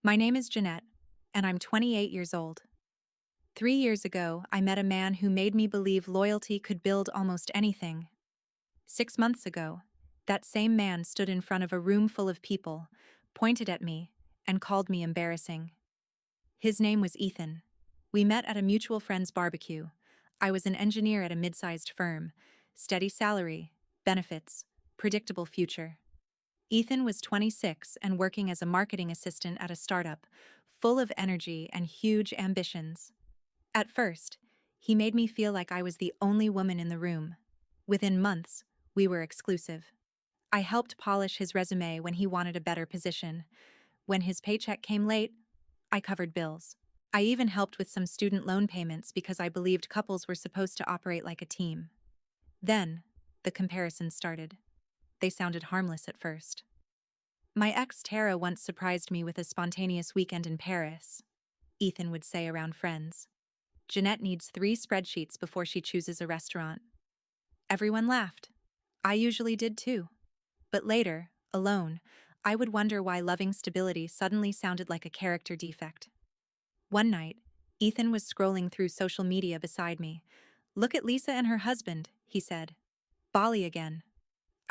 My name is Jeanette, and I'm 28 years old. 3 years ago, I met a man who made me believe loyalty could build almost anything. 6 months ago, that same man stood in front of a room full of people, pointed at me, and called me embarrassing. His name was Ethan. We met at a mutual friend's barbecue. I was an engineer at a mid-sized firm, steady salary, benefits, predictable future. Ethan was 26 and working as a marketing assistant at a startup, full of energy and huge ambitions. At first, he made me feel like I was the only woman in the room. Within months, we were exclusive. I helped polish his resume when he wanted a better position. When his paycheck came late, I covered bills. I even helped with some student loan payments because I believed couples were supposed to operate like a team. Then, the comparisons started. They sounded harmless at first. My ex Tara once surprised me with a spontaneous weekend in Paris, Ethan would say around friends. Jeanette needs 3 spreadsheets before she chooses a restaurant. Everyone laughed. I usually did too. But later, alone, I would wonder why loving stability suddenly sounded like a character defect. One night, Ethan was scrolling through social media beside me. "Look at Lisa and her husband," he said. "Bali again."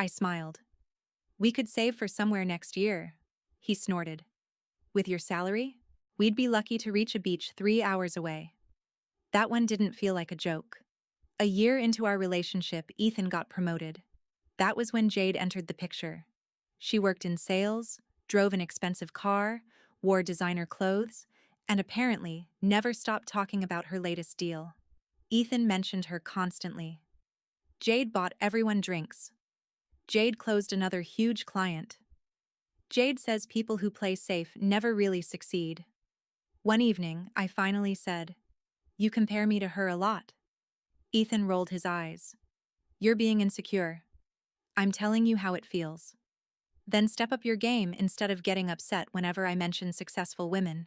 I smiled. "We could save for somewhere next year," he snorted. "With your salary? We'd be lucky to reach a beach 3 hours away." That one didn't feel like a joke. A year into our relationship, Ethan got promoted. That was when Jade entered the picture. She worked in sales, drove an expensive car, wore designer clothes, and apparently never stopped talking about her latest deal. Ethan mentioned her constantly. Jade bought everyone drinks. Jade closed another huge client. Jade says people who play safe never really succeed. One evening, I finally said, "You compare me to her a lot." Ethan rolled his eyes. "You're being insecure. I'm telling you how it feels. Then step up your game instead of getting upset whenever I mention successful women."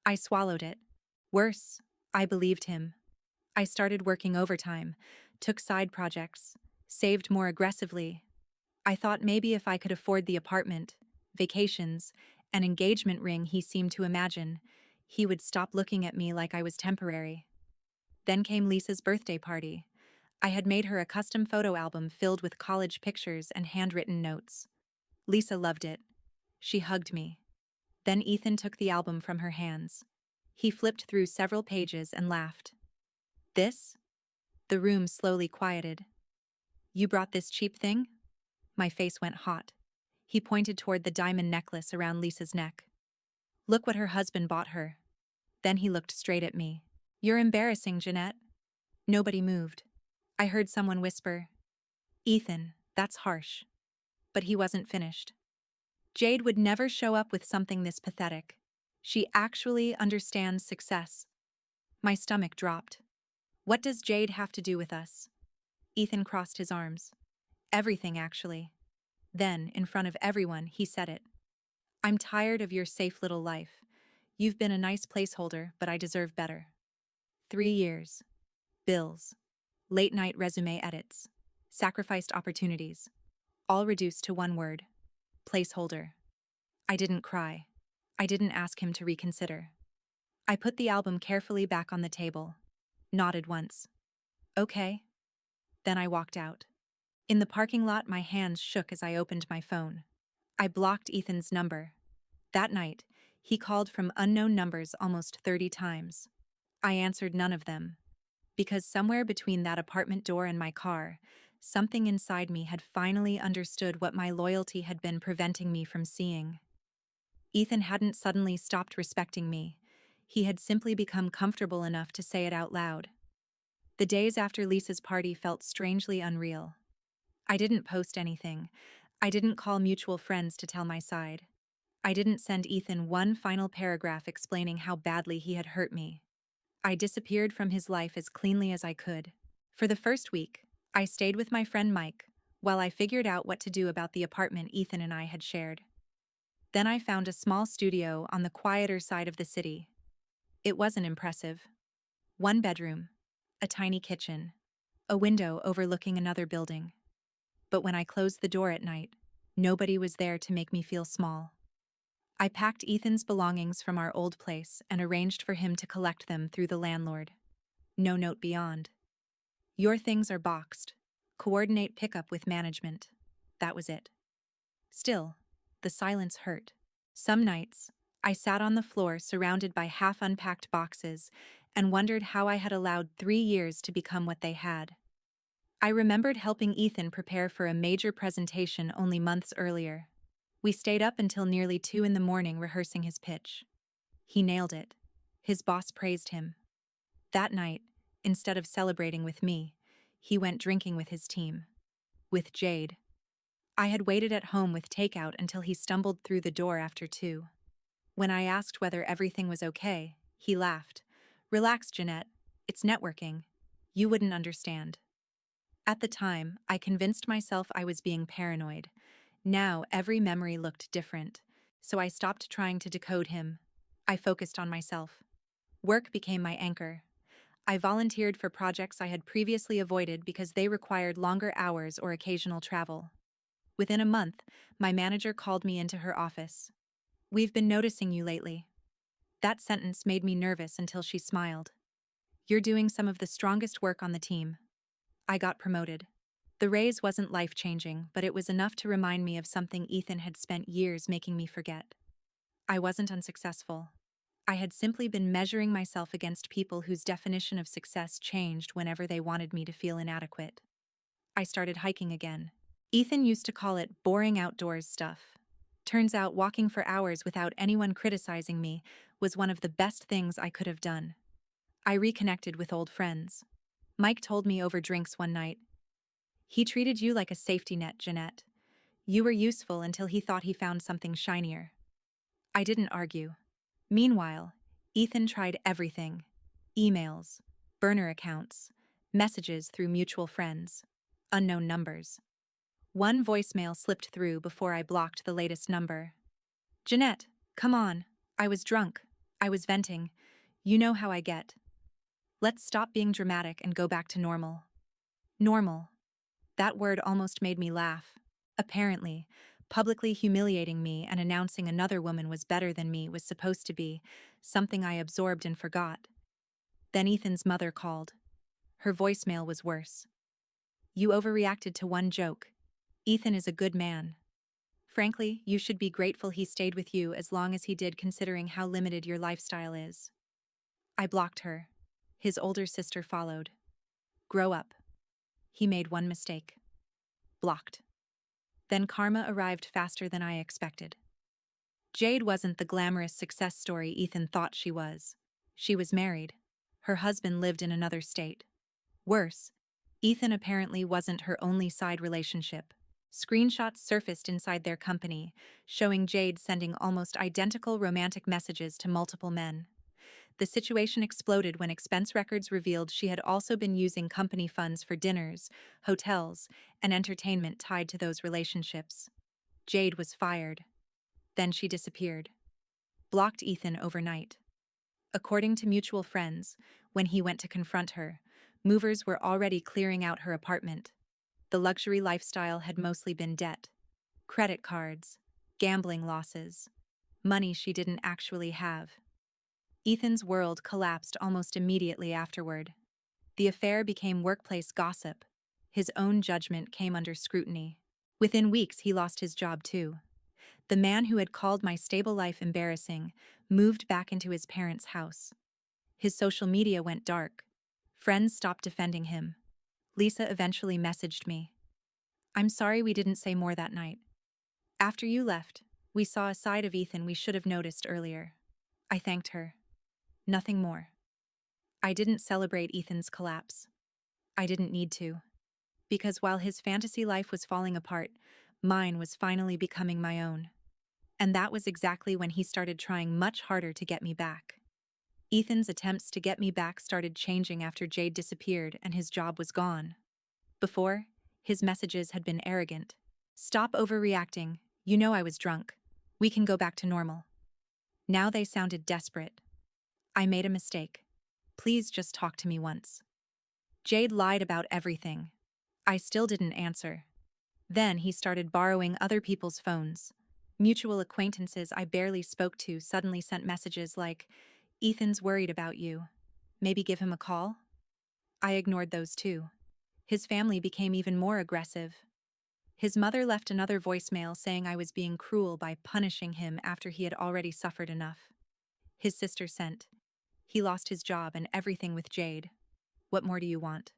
I swallowed it. Worse, I believed him. I started working overtime, took side projects, saved more aggressively. I thought maybe if I could afford the apartment, vacations, an engagement ring he seemed to imagine, he would stop looking at me like I was temporary. Then came Lisa's birthday party. I had made her a custom photo album filled with college pictures and handwritten notes. Lisa loved it. She hugged me. Then Ethan took the album from her hands. He flipped through several pages and laughed. "This?" The room slowly quieted. "You brought this cheap thing?" My face went hot. He pointed toward the diamond necklace around Lisa's neck. "Look what her husband bought her." Then he looked straight at me. "You're embarrassing, Jeanette." Nobody moved. I heard someone whisper, "Ethan, that's harsh." But he wasn't finished. "Jade would never show up with something this pathetic. She actually understands success." My stomach dropped. "What does Jade have to do with us?" Ethan crossed his arms. "Everything, actually." Then, in front of everyone, he said it. "I'm tired of your safe little life. You've been a nice placeholder, but I deserve better." 3 years. Bills. Late-night resume edits. Sacrificed opportunities. All reduced to one word. Placeholder. I didn't cry. I didn't ask him to reconsider. I put the album carefully back on the table. Nodded once. "Okay." Then I walked out. In the parking lot, my hands shook as I opened my phone. I blocked Ethan's number. That night, he called from unknown numbers almost 30 times. I answered none of them. Because somewhere between that apartment door and my car, something inside me had finally understood what my loyalty had been preventing me from seeing. Ethan hadn't suddenly stopped respecting me. He had simply become comfortable enough to say it out loud. The days after Lisa's party felt strangely unreal. I didn't post anything. I didn't call mutual friends to tell my side. I didn't send Ethan one final paragraph explaining how badly he had hurt me. I disappeared from his life as cleanly as I could. For the first week, I stayed with my friend Mike while I figured out what to do about the apartment Ethan and I had shared. Then I found a small studio on the quieter side of the city. It wasn't impressive. One bedroom, a tiny kitchen, a window overlooking another building. But when I closed the door at night, nobody was there to make me feel small. I packed Ethan's belongings from our old place and arranged for him to collect them through the landlord. No note beyond. Your things are boxed. Coordinate pickup with management. That was it. Still, the silence hurt. Some nights, I sat on the floor surrounded by half-unpacked boxes and wondered how I had allowed 3 years to become what they had. I remembered helping Ethan prepare for a major presentation only months earlier. We stayed up until nearly 2 in the morning rehearsing his pitch. He nailed it. His boss praised him. That night, instead of celebrating with me, he went drinking with his team. With Jade. I had waited at home with takeout until he stumbled through the door after 2. When I asked whether everything was okay, he laughed. Relax, Jeanette. It's networking. You wouldn't understand. At the time, I convinced myself I was being paranoid. Now, every memory looked different, so I stopped trying to decode him. I focused on myself. Work became my anchor. I volunteered for projects I had previously avoided because they required longer hours or occasional travel. Within a month, my manager called me into her office. "We've been noticing you lately." That sentence made me nervous until she smiled. "You're doing some of the strongest work on the team." I got promoted. The raise wasn't life-changing, but it was enough to remind me of something Ethan had spent years making me forget. I wasn't unsuccessful. I had simply been measuring myself against people whose definition of success changed whenever they wanted me to feel inadequate. I started hiking again. Ethan used to call it boring outdoors stuff. Turns out walking for hours without anyone criticizing me was one of the best things I could have done. I reconnected with old friends. Mike told me over drinks one night, "He treated you like a safety net, Jeanette. You were useful until he thought he found something shinier." I didn't argue. Meanwhile, Ethan tried everything. Emails, burner accounts, messages through mutual friends, unknown numbers. One voicemail slipped through before I blocked the latest number. "Jeanette, come on. I was drunk. I was venting. You know how I get. Let's stop being dramatic and go back to normal." Normal. That word almost made me laugh. Apparently, publicly humiliating me and announcing another woman was better than me was supposed to be something I absorbed and forgot. Then Ethan's mother called. Her voicemail was worse. "You overreacted to one joke. Ethan is a good man. Frankly, you should be grateful he stayed with you as long as he did considering how limited your lifestyle is." I blocked her. His older sister followed. "Grow up." He made one mistake. Blocked. Then karma arrived faster than I expected. Jade wasn't the glamorous success story Ethan thought she was. She was married. Her husband lived in another state. Worse, Ethan apparently wasn't her only side relationship. Screenshots surfaced inside their company, showing Jade sending almost identical romantic messages to multiple men. The situation exploded when expense records revealed she had also been using company funds for dinners, hotels, and entertainment tied to those relationships. Jade was fired. Then she disappeared. Blocked Ethan overnight. According to mutual friends, when he went to confront her, movers were already clearing out her apartment. The luxury lifestyle had mostly been debt. Credit cards, gambling losses, money she didn't actually have. Ethan's world collapsed almost immediately afterward. The affair became workplace gossip. His own judgment came under scrutiny. Within weeks, he lost his job too. The man who had called my stable life embarrassing moved back into his parents' house. His social media went dark. Friends stopped defending him. Lisa eventually messaged me. "I'm sorry we didn't say more that night. After you left, we saw a side of Ethan we should have noticed earlier." I thanked her. Nothing more. I didn't celebrate Ethan's collapse. I didn't need to. Because while his fantasy life was falling apart, mine was finally becoming my own. And that was exactly when he started trying much harder to get me back. Ethan's attempts to get me back started changing after Jade disappeared and his job was gone. Before, his messages had been arrogant. "Stop overreacting. You know I was drunk. We can go back to normal." Now they sounded desperate. "I made a mistake. Please just talk to me once." Jade lied about everything. I still didn't answer. Then he started borrowing other people's phones. Mutual acquaintances I barely spoke to suddenly sent messages like, "Ethan's worried about you. Maybe give him a call?" I ignored those too. His family became even more aggressive. His mother left another voicemail saying I was being cruel by punishing him after he had already suffered enough. His sister sent, "He lost his job and everything with Jade. What more do you want?"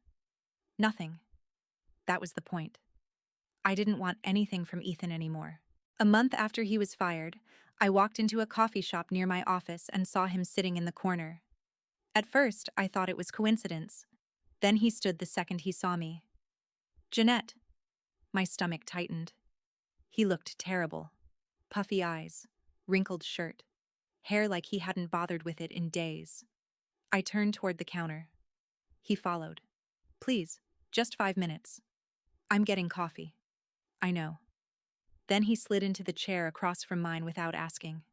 Nothing. That was the point. I didn't want anything from Ethan anymore. A month after he was fired, I walked into a coffee shop near my office and saw him sitting in the corner. At first, I thought it was coincidence. Then he stood the second he saw me. "Jeanette." My stomach tightened. He looked terrible. Puffy eyes, wrinkled shirt, hair like he hadn't bothered with it in days. I turned toward the counter. He followed. "Please, just 5 minutes. I'm getting coffee." "I know." Then he slid into the chair across from mine without asking.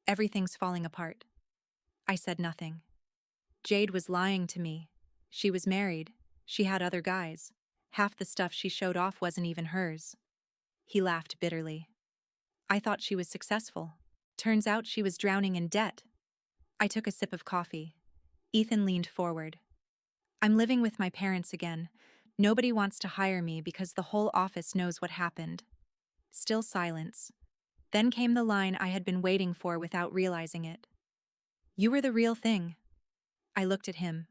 "Everything's falling apart." I said nothing. Jade was lying to me. She was married. She had other guys. Half the stuff she showed off wasn't even hers. He laughed bitterly. "I thought she was successful. Turns out she was drowning in debt." I took a sip of coffee. Ethan leaned forward. "I'm living with my parents again. Nobody wants to hire me because the whole office knows what happened." Still silence. Then came the line I had been waiting for without realizing it. "You were the real thing." I looked at him.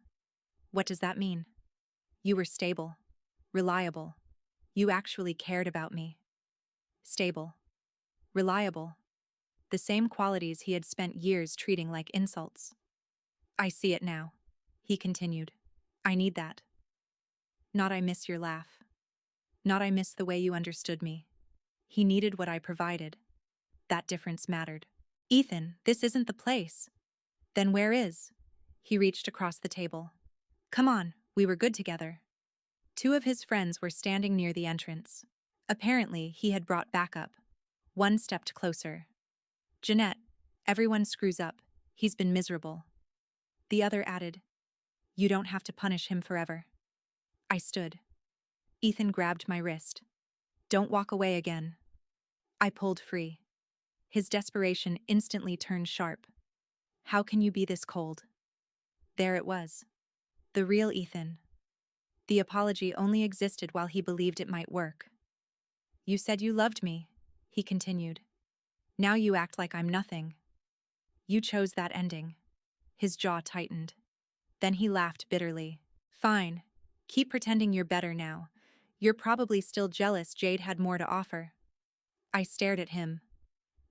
"What does that mean?" "You were stable. Reliable. You actually cared about me." Stable. Reliable. The same qualities he had spent years treating like insults. "I see it now," he continued. "I need that. Not I miss your laugh. Not I miss the way you understood me." He needed what I provided. That difference mattered. "Ethan, this isn't the place." "Then where is?" He reached across the table. "Come on, we were good together." Two of his friends were standing near the entrance. Apparently, he had brought backup. One stepped closer. "Jeanette, everyone screws up. He's been miserable." The other added, "You don't have to punish him forever." I stood. Ethan grabbed my wrist. "Don't walk away again." I pulled free. His desperation instantly turned sharp. "How can you be this cold?" There it was. The real Ethan. The apology only existed while he believed it might work. "You said you loved me," he continued. "Now you act like I'm nothing. You chose that ending." His jaw tightened. Then he laughed bitterly. "Fine. Keep pretending you're better now. You're probably still jealous Jade had more to offer." I stared at him.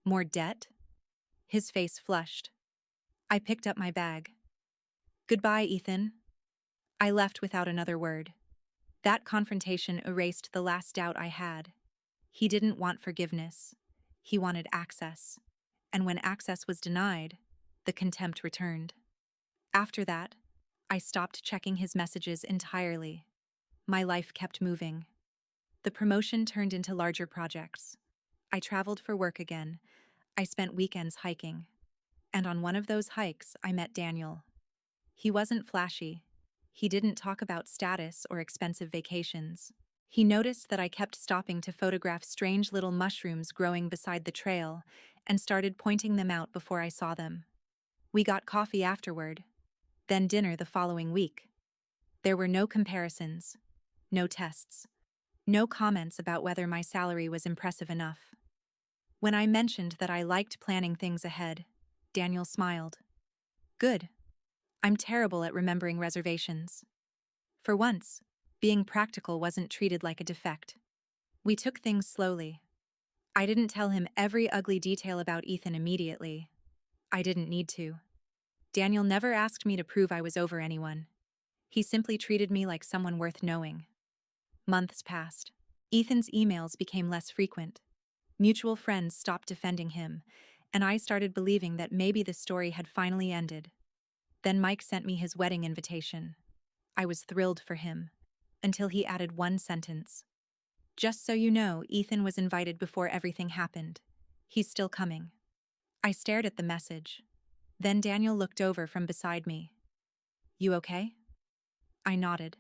"More debt?" His face flushed. I picked up my bag. "Goodbye, Ethan." I left without another word. That confrontation erased the last doubt I had. He didn't want forgiveness. He wanted access. And when access was denied, the contempt returned. After that, I stopped checking his messages entirely. My life kept moving. The promotion turned into larger projects. I traveled for work again. I spent weekends hiking. And on one of those hikes, I met Daniel. He wasn't flashy. He didn't talk about status or expensive vacations. He noticed that I kept stopping to photograph strange little mushrooms growing beside the trail and started pointing them out before I saw them. We got coffee afterward, then dinner the following week. There were no comparisons, no tests, no comments about whether my salary was impressive enough. When I mentioned that I liked planning things ahead, Daniel smiled. "Good. I'm terrible at remembering reservations." For once, being practical wasn't treated like a defect. We took things slowly. I didn't tell him every ugly detail about Ethan immediately. I didn't need to. Daniel never asked me to prove I was over anyone. He simply treated me like someone worth knowing. Months passed. Ethan's emails became less frequent. Mutual friends stopped defending him, and I started believing that maybe the story had finally ended. Then Mike sent me his wedding invitation. I was thrilled for him, until he added one sentence. "Just so you know, Ethan was invited before everything happened. He's still coming." I stared at the message. Then Daniel looked over from beside me. "You okay?" I nodded.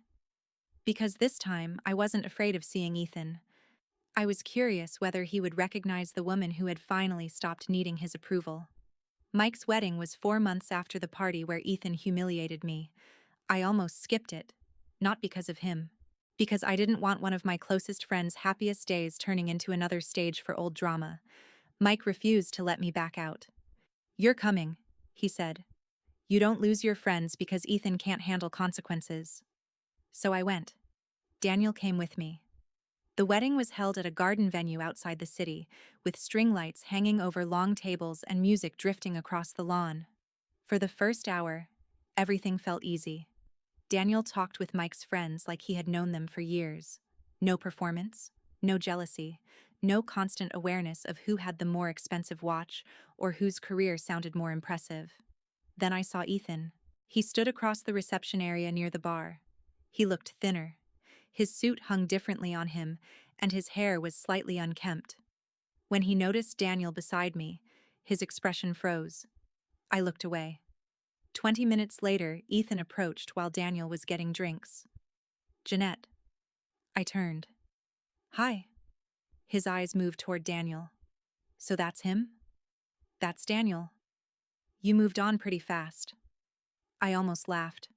Because this time, I wasn't afraid of seeing Ethan. I was curious whether he would recognize the woman who had finally stopped needing his approval. Mike's wedding was 4 months after the party where Ethan humiliated me. I almost skipped it. Not because of him. Because I didn't want one of my closest friends' happiest days turning into another stage for old drama. Mike refused to let me back out. "You're coming," he said. "You don't lose your friends because Ethan can't handle consequences." So I went. Daniel came with me. The wedding was held at a garden venue outside the city, with string lights hanging over long tables and music drifting across the lawn. For the first hour, everything felt easy. Daniel talked with Mike's friends like he had known them for years. No performance, no jealousy, no constant awareness of who had the more expensive watch or whose career sounded more impressive. Then I saw Ethan. He stood across the reception area near the bar. He looked thinner. His suit hung differently on him, and his hair was slightly unkempt. When he noticed Daniel beside me, his expression froze. I looked away. 20 minutes later, Ethan approached while Daniel was getting drinks. "Jeanette." I turned. "Hi." His eyes moved toward Daniel. "So that's him?" "That's Daniel." "You moved on pretty fast." I almost laughed.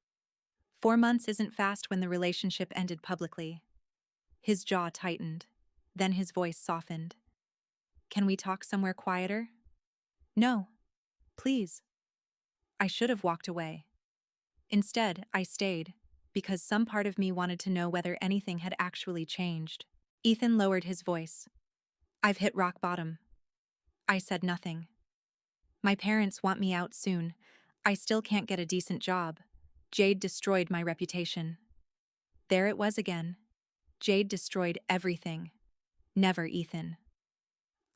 4 months isn't fast when the relationship ended publicly. His jaw tightened. Then his voice softened. "Can we talk somewhere quieter?" "No. Please." I should have walked away. Instead, I stayed, because some part of me wanted to know whether anything had actually changed. Ethan lowered his voice. "I've hit rock bottom." I said nothing. "My parents want me out soon. I still can't get a decent job. Jade destroyed my reputation." There it was again. Jade destroyed everything. Never Ethan.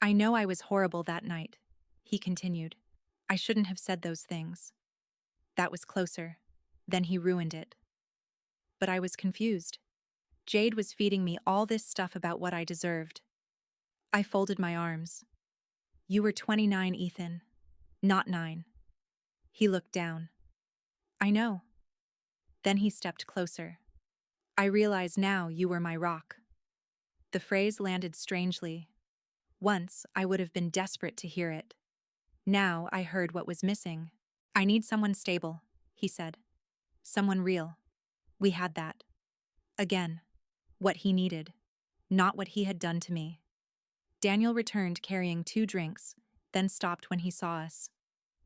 "I know I was horrible that night," he continued. "I shouldn't have said those things." That was closer. Then he ruined it. But I was confused. Jade was feeding me all this stuff about what I deserved. I folded my arms. "You were 29, Ethan. Not 9. He looked down. "I know." Then he stepped closer. "I realize now you were my rock." The phrase landed strangely. Once, I would have been desperate to hear it. Now, I heard what was missing. "I need someone stable," he said. "Someone real." We had that. Again. What he needed. Not what he had done to me. Daniel returned carrying 2 drinks, then stopped when he saw us.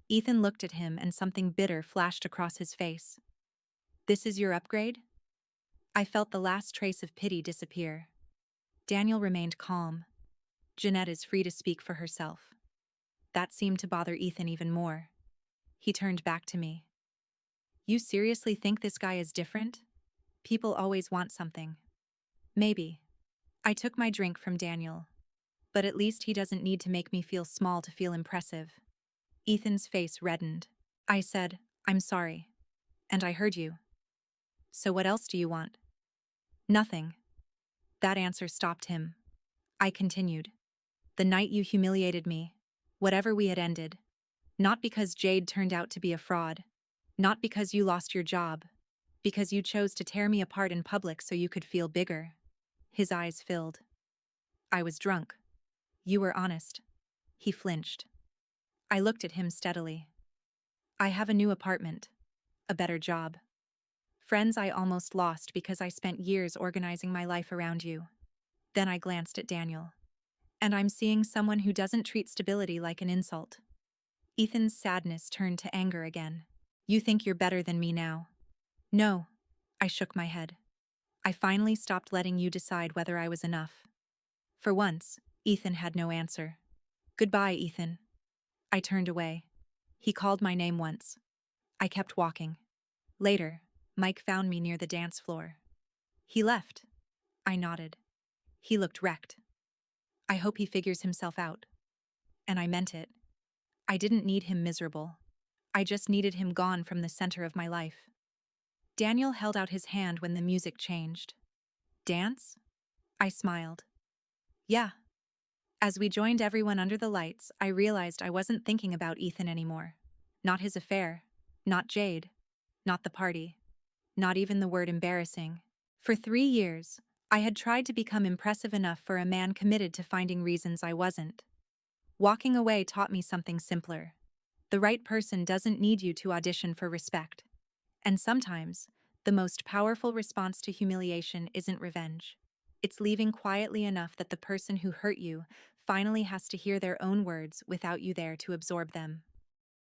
Ethan looked at him and something bitter flashed across his face. "This is your upgrade?" I felt the last trace of pity disappear. Daniel remained calm. "Jeanette is free to speak for herself." That seemed to bother Ethan even more. He turned back to me. "You seriously think this guy is different? People always want something." "Maybe." I took my drink from Daniel. "But at least he doesn't need to make me feel small to feel impressive." Ethan's face reddened. I said, "I'm sorry. And I heard you. So what else do you want?" "Nothing." That answer stopped him. I continued. "The night you humiliated me, whatever we had ended. Not because Jade turned out to be a fraud. Not because you lost your job. Because you chose to tear me apart in public so you could feel bigger." His eyes filled. "I was drunk. You were honest." He flinched. I looked at him steadily. "I have a new apartment. A better job. Friends I almost lost because I spent years organizing my life around you." Then I glanced at Daniel. "And I'm seeing someone who doesn't treat stability like an insult." Ethan's sadness turned to anger again. "You think you're better than me now?" "No." I shook my head. "I finally stopped letting you decide whether I was enough." For once, Ethan had no answer. "Goodbye, Ethan." I turned away. He called my name once. I kept walking. Later, Mike found me near the dance floor. "He left." I nodded. He looked wrecked. "I hope he figures himself out." And I meant it. I didn't need him miserable. I just needed him gone from the center of my life. Daniel held out his hand when the music changed. "Dance?" I smiled. "Yeah." As we joined everyone under the lights, I realized I wasn't thinking about Ethan anymore. Not his affair. Not Jade. Not the party. Not even the word embarrassing. For 3 years, I had tried to become impressive enough for a man committed to finding reasons I wasn't. Walking away taught me something simpler. The right person doesn't need you to audition for respect. And sometimes, the most powerful response to humiliation isn't revenge. It's leaving quietly enough that the person who hurt you finally has to hear their own words without you there to absorb them.